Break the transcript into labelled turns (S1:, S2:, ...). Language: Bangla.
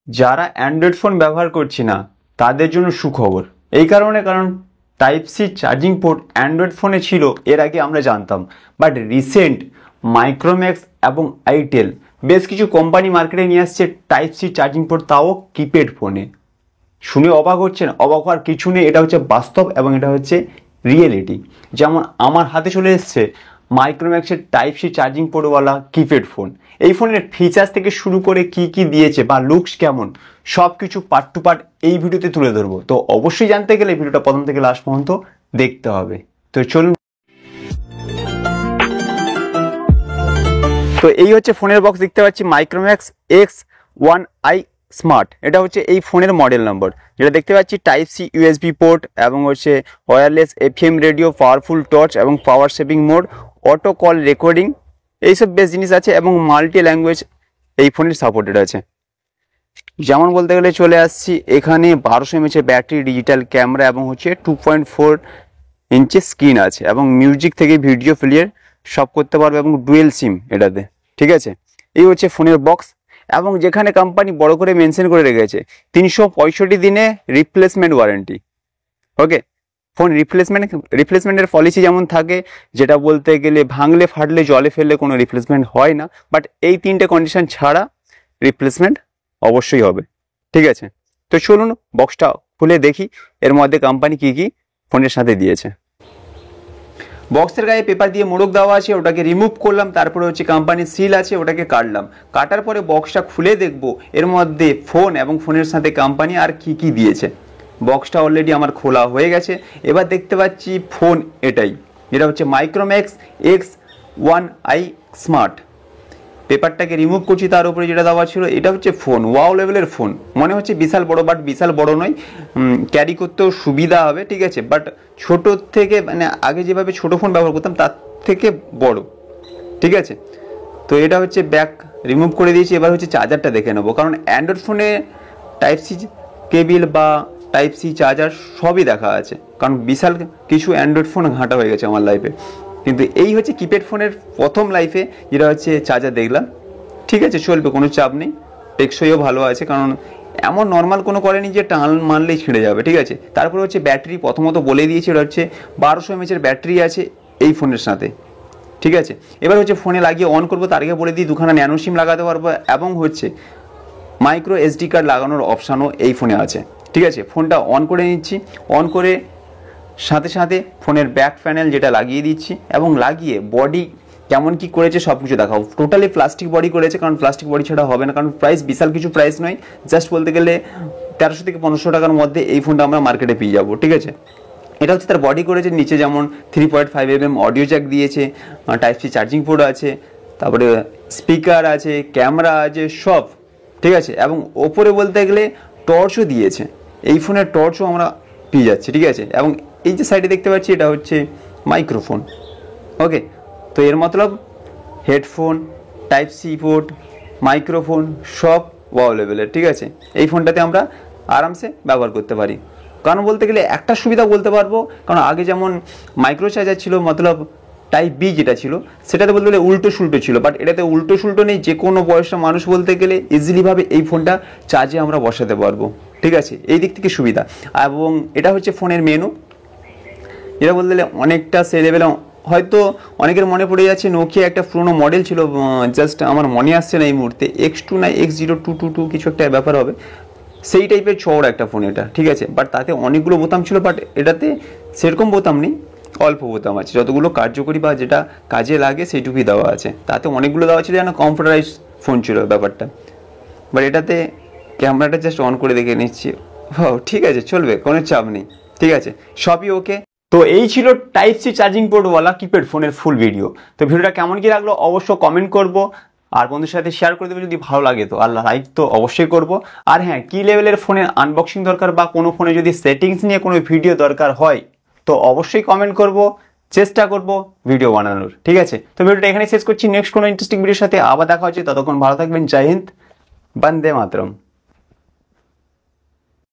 S1: যারা অ্যান্ড্রয়েড ফোন ব্যবহার করছি না তাদের জন্য সুখবর। এই কারণ type C charging port Android ফোনে ছিল এর আগে আমরা জানতাম, বাট রিসেন্ট মাইক্রোম্যাক্স এবং আইটেল বেশ কিছু কোম্পানি মার্কেটে নিয়ে আসছে টাইপ সি চার্জিং পোর্ট, তাও কিপ্যাড ফোনে। শুনে অবাক হচ্ছেন? অবাক হওয়ার কিছু নেই, এটা হচ্ছে বাস্তব এবং এটা হচ্ছে রিয়েলিটি। যেমন আমার হাতে চলে এসছে মাইক্রোম্যাক্সের টাইপ সি চার্জিং পোর্টওয়ালা কিপ্যাড ফোন। এই ফোনের ফিচার্স থেকে শুরু করে কি দিয়েছে বা লুকস কেমন, সব কিছু পার্ট টু পার্ট এই ভিডিওতে তুলে ধরবো। তো অবশ্যই জানতে গেলে ভিডিওটা প্রথম থেকে লাস্ট পর্যন্ত দেখতে হবে। তো চলুন। তো এই হচ্ছে ফোনের বক্স, দেখতে পাচ্ছি মাইক্রোম্যাক্স X1i স্মার্ট। এটা হচ্ছে এই ফোনের মডেল নম্বর। যেটা দেখতে পাচ্ছি টাইপ সি ইউএসবি পোর্ট এবং হচ্ছে wireless FM radio, powerful torch এবং power saving mode, auto call recording, এইসব বেশ জিনিস আছে এবং মাল্টি ল্যাঙ্গুয়েজ এই ফোনের সাপোর্টেড আছে। যেমন বলতে গেলে চলে আসছি এখানে 1200 mAh ব্যাটারি, ডিজিটাল ক্যামেরা এবং হচ্ছে 2.4 ইঞ্চি স্ক্রিন আছে এবং মিউজিক থেকে ভিডিও প্লেয়ার সব করতে পারবে এবং ডুয়েল সিম এটাতে। ঠিক আছে, এই হচ্ছে ফোনের বক্স এবং যেখানে কোম্পানি বড় করে মেনশন করে রেখেছে 365 দিনে রিপ্লেসমেন্ট ওয়ারেন্টি। ওকে, ফোন রিপ্লেসমেন্টের পলিসি যেমন থাকে, যেটা বলতে গেলে ভাঙলে ফাটলে জলে ফেললে কোনো রিপ্লেসমেন্ট হয় না, বাট এই 3টে কন্ডিশন ছাড়া রিপ্লেসমেন্ট অবশ্যই হবে। ঠিক আছে, তো চলুন বক্সটা খুলে দেখি এর মধ্যে কোম্পানি কি ফোনের সাথে দিয়েছে। বক্সের গায়ে পেপার দিয়ে মোড়ক দেওয়া আছে, ওটাকে রিমুভ করলাম। তারপরে হচ্ছে কোম্পানির সিল আছে, ওটাকে কাটলাম। কাটার পরে বক্সটা খুলে দেখব এর মধ্যে ফোন এবং ফোনের সাথে কোম্পানি আর কি দিয়েছে। বক্সটা অলরেডি আমার খোলা হয়ে গেছে। এবার দেখতে পাচ্ছি ফোন এটাই, যেটা হচ্ছে মাইক্রোম্যাক্স X1i স্মার্ট। পেপারটাকে রিমুভ করছি, তার উপরে যেটা দেওয়া ছিল এটা হচ্ছে ফোন। ওয়াও লেভেলের ফোন, মনে হচ্ছে বিশাল বড়, বাট বিশাল বড় নয়, ক্যারি করতেও সুবিধা হবে। ঠিক আছে, বাট ছোটোর থেকে মানে আগে যেভাবে ছোটো ফোন ব্যবহার করতাম তার থেকে বড়। ঠিক আছে, তো এটা হচ্ছে ব্যাক রিমুভ করে দিয়েছি। এবার হচ্ছে চার্জারটা দেখে নেবো, কারণ অ্যান্ড্রয়েড ফোনে টাইপ সি কেবিল বা টাইপ সি চার্জার সবই দেখা আছে, কারণ বিশাল কিছু অ্যান্ড্রয়েড ফোন ঘাঁটা হয়ে গেছে আমার লাইফে। কিন্তু এই হচ্ছে কিপ্যাড ফোনের প্রথম লাইফে যেটা হচ্ছে চার্জার দেখলাম। ঠিক আছে, চলবে, কোনো চাপ নেই, টেকসইও ভালো আছে, কারণ এমন নর্মাল কোনো করেনি যে টান মারলেই ছিঁড়ে যাবে। ঠিক আছে, তারপরে হচ্ছে ব্যাটারি প্রথমত বলে দিয়েছে, এটা হচ্ছে 1200 mAh ব্যাটারি আছে এই ফোনের সাথে। ঠিক আছে, এবার হচ্ছে ফোনে লাগিয়ে অন করবো, তার আগে বলে দিই 2খানা ন্যানো সিম লাগাতে পারবো এবং হচ্ছে মাইক্রো এসডি কার্ড লাগানোর অপশানও এই ফোনে আছে। ঠিক আছে, ফোনটা অন করে নিচ্ছি। অন করে সাথে সাথে ফোনের ব্যাক প্যানেল যেটা লাগিয়ে দিচ্ছি এবং লাগিয়ে বডি কেমন কি করেছে সব কিছু দেখাও। টোটালি প্লাস্টিক বডি করেছে, কারণ প্লাস্টিক বডি ছাড়া হবে না, কারণ প্রাইস বিশাল কিছু প্রাইস নয়, জাস্ট বলতে গেলে 1300 থেকে 1500 টাকার মধ্যে এই ফোনটা আমরা মার্কেটে পেয়ে যাবো। ঠিক আছে, এটা হচ্ছে তার বডি করেছে। নিচে যেমন 3.5mm অডিও জ্যাক দিয়েছে, টাইপ সি চার্জিং পোর্ট আছে, তারপরে স্পিকার আছে, ক্যামেরা আছে, সব ঠিক আছে। এবং ওপরে বলতে গেলে টর্চও দিয়েছে, এই ফোনের টর্চও আমরা পেয়ে যাচ্ছি। ঠিক আছে, এবং এই যে সাইডে দেখতে পাচ্ছি এটা হচ্ছে মাইক্রোফোন। ওকে, তো এর মতলব headphone, type C port, microphone সব ওয়াও লেভেলের। ঠিক আছে, এই ফোনটাতে আমরা আরামসে ব্যবহার করতে পারি। কারণ বলতে গেলে একটা সুবিধা বলতে পারবো, কারণ আগে যেমন মাইক্রো চার্জার ছিল, মতলব টাইপ বি যেটা ছিল সেটাতে বলতে গেলে উল্টো সুল্টো ছিল, বাট এটাতে উল্টো সুল্টো নেই। যে কোনো বয়সের মানুষ বলতে গেলে ইজিলিভাবে এই ফোনটা চার্জে আমরা বসাতে পারবো। ঠিক আছে, এই দিক থেকে সুবিধা। এবং এটা হচ্ছে ফোনের মেনু, যেটা বলতে গেলে অনেকটা সে লেভেলে। হয়তো অনেকের মনে পড়ে যাচ্ছে নোকিয়া একটা পুরোনো মডেল ছিল, জাস্ট আমার মনে আসছে না এই মুহূর্তে, X2 না X0222 কিছু একটা ব্যাপার হবে, সেই টাইপের চওড়া একটা ফোন এটা। ঠিক আছে, বাট তাতে অনেকগুলো বোতাম ছিল, বাট এটাতে সেরকম বোতাম নেই, অল্প বোতাম আছে, যতগুলো কার্যকরী বা যেটা কাজে লাগে সেইটুকুই দেওয়া আছে। তাতে অনেকগুলো দেওয়া ছিল, যেন কম্পিউটারাইজ ফোন ছিল ব্যাপারটা। বাট এটাতে ক্যামেরাটা জাস্ট অন করে দেখে নিচ্ছি। ঠিক আছে, চলবে, কোনো চাপ নেই। ঠিক আছে, সবই ওকে। তো এই ছিল টাইপ সি চার্জিং পোর্টওয়ালা কিপ্যাড ফোনের ফুল ভিডিও। তো ভিডিওটা কেমন কি লাগলো অবশ্য কমেন্ট করবো, আর বন্ধুর সাথে শেয়ার করে দেবে যদি ভালো লাগে। তো আর লাইক তো অবশ্যই করব। আর হ্যাঁ, কি লেভেলের ফোনের আনবক্সিং দরকার বা কোনো ফোনে যদি সেটিংস নিয়ে কোনো ভিডিও দরকার হয় তো অবশ্যই কমেন্ট করব, চেষ্টা করব ভিডিও বানানোর। ঠিক আছে, তো ভিডিওটা এখানে শেষ করছি। নেক্সট কোনো ইন্টারেস্টিং ভিডিওর সাথে আবার দেখা হচ্ছে, ততক্ষণ ভালো থাকবেন। জয় হিন্দ, বন্দে মাতরম।